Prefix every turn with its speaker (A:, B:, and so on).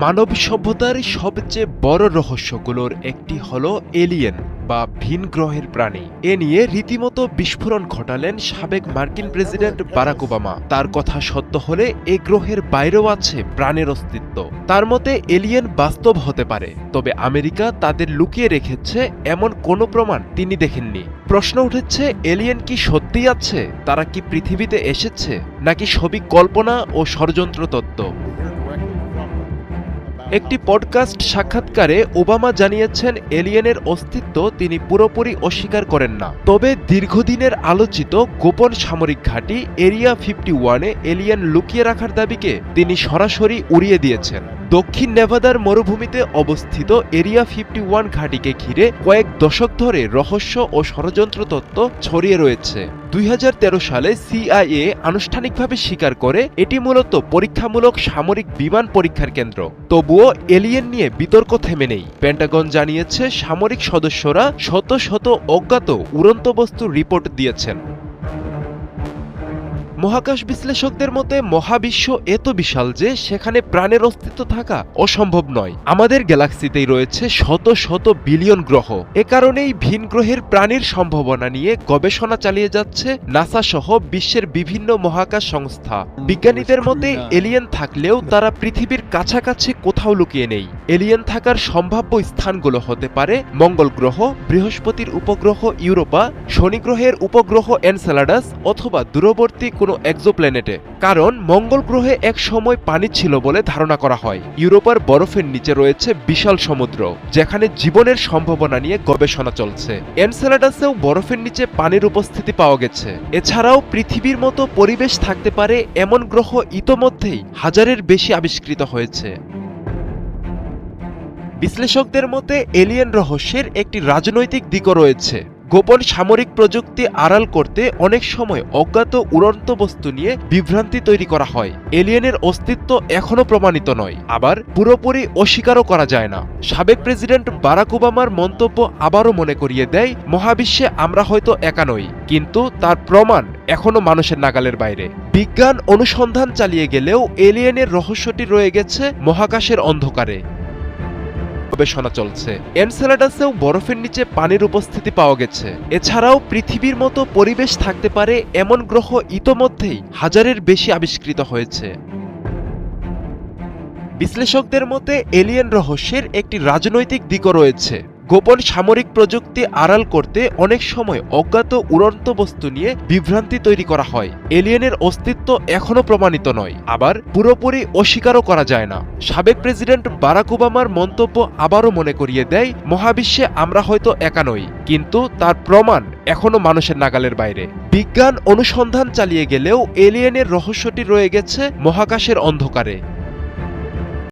A: মানব সভ্যতার সবচেয়ে বড় রহস্যগুলোর একটি হলো এলিয়েন বা ভিন গ্রহের প্রাণী। এ নিয়ে রীতিমতো বিস্ফোরণ ঘটালেন সাবেক মার্কিন প্রেসিডেন্ট বারাক ওবামা। তার কথা সত্য হলে এ গ্রহের বাইরেও আছে প্রাণের অস্তিত্ব। তার মতে এলিয়েন বাস্তব হতে পারে, তবে আমেরিকা তাদের লুকিয়ে রেখেছে এমন কোনো প্রমাণ তিনি দেখেননি। প্রশ্ন উঠেছে, এলিয়েন কি সত্যিই আছে? তারা কি পৃথিবীতে এসেছে, নাকি সবই কল্পনা ও ষড়যন্ত্র তত্ত্ব? একটি পডকাস্ট সাক্ষাৎকারে ওবামা জানিয়েছেন এলিয়েনের অস্তিত্ব তিনি পুরোপুরি অস্বীকার করেন না। তবে দীর্ঘদিনের আলোচিত গোপন সামরিক ঘাঁটি এরিয়া 51-এ এলিয়েন লুকিয়ে রাখার দাবিকে তিনি সরাসরি উড়িয়ে দিয়েছেন। দক্ষিণ নেভাদার মরুভূমিতে অবস্থিত এরিয়া 51 ঘাঁটিকে ঘিরে কয়েক দশক ধরে রহস্য ও ষড়যন্ত্র তত্ত্ব ছড়িয়ে রয়েছে। 2013 সালে CIA আনুষ্ঠানিকভাবে স্বীকার করে এটি মূলত পরীক্ষামূলক সামরিক বিমান পরীক্ষার কেন্দ্র। তবুও এলিয়েন নিয়ে বিতর্ক থেমে নেই। পেন্টাগন জানিয়েছে সামরিক সদস্যরা শত শত অজ্ঞাত উড়ন্ত বস্তুর রিপোর্ট দিয়েছেন। মহাকাশ বিশ্লেষকদের মতে মহাবিশ্ব এত বিশাল যে সেখানে প্রাণের অস্তিত্ব থাকা অসম্ভব নয়। আমাদের গ্যালাক্সিতেই রয়েছে শত শত বিলিয়ন গ্রহ। এ কারণেই ভিন গ্রহের প্রাণীর সম্ভাবনা নিয়ে গবেষণা চালিয়ে যাচ্ছে নাসা সহ বিশ্বের বিভিন্ন মহাকাশ সংস্থা। বিজ্ঞানীদের মতে এলিয়েন থাকলেও তারা পৃথিবীর কাছাকাছি কোথাও লুকিয়ে নেই। এলিয়েন থাকার সম্ভাব্য স্থানগুলো হতে পারে মঙ্গল গ্রহ, বৃহস্পতির উপগ্রহ ইউরোপা, শনি গ্রহের উপগ্রহ এনসেলাডাস অথবা দূরবর্তী কোনো এক্সোপ্ল্যানেটে। কারণ মঙ্গল গ্রহে এক সময় পানি ছিল বলে ধারণা করা হয়। ইউরোপার বরফের নিচে রয়েছে বিশাল সমুদ্র, যেখানে জীবনের সম্ভাবনা নিয়ে গবেষণা চলছে। এনসেলাডাসেও বরফের নিচে পানির উপস্থিতি পাওয়া গেছে। এছাড়াও পৃথিবীর মতো পরিবেশ থাকতে পারে এমন গ্রহ ইতোমধ্যেই হাজারের বেশি আবিষ্কৃত হয়েছে। বিশ্লেষকদের মতে এলিয়েন রহস্যের একটি রাজনৈতিক দিকও রয়েছে। গোপন সামরিক প্রযুক্তি আড়াল করতে অনেক সময় অজ্ঞাত উড়ন্ত বস্তু নিয়ে বিভ্রান্তি তৈরি করা হয়। এলিয়েনের অস্তিত্ব এখনো প্রমাণিত নয়, আবার পুরোপুরি অস্বীকারও করা যায় না। সাবেক প্রেসিডেন্ট বারাক ওবামার মন্তব্য আবারও মনে করিয়ে দেয়, মহাবিশ্বে আমরা হয়তো একা নই, কিন্তু তার প্রমাণ এখনো মানুষের নাগালের বাইরে। বিজ্ঞান অনুসন্ধান চালিয়ে গেলেও এলিয়েনের রহস্যটি রয়ে গেছে মহাকাশের অন্ধকারে। গবেষণা চলছে। এনসেলাডাসেও বরফের নিচে পানির উপস্থিতি পাওয়া গেছে। এছাড়াও পৃথিবীর মতো পরিবেশ থাকতে পারে এমন গ্রহ ইতোমধ্যেই হাজারের বেশি আবিষ্কৃত হয়েছে। বিশ্লেষকদের মতে এলিয়েন রহস্যের একটি রাজনৈতিক দিকও রয়েছে। গোপন সামরিক প্রযুক্তি আড়াল করতে অনেক সময় অজ্ঞাত উড়ন্ত বস্তু নিয়ে বিভ্রান্তি তৈরি করা হয়। এলিয়েনের অস্তিত্ব এখনো প্রমাণিত নয়, আবার পুরোপুরি অস্বীকারও করা যায় না। সাবেক প্রেসিডেন্ট বারাক ওবামার মন্তব্য আবারও মনে করিয়ে দেয়, মহাবিশ্বে আমরা হয়তো একা নই, কিন্তু তার প্রমাণ এখনো মানুষের নাগালের বাইরে। বিজ্ঞান অনুসন্ধান চালিয়ে গেলেও এলিয়েনের রহস্যটি রয়ে গেছে মহাকাশের অন্ধকারে।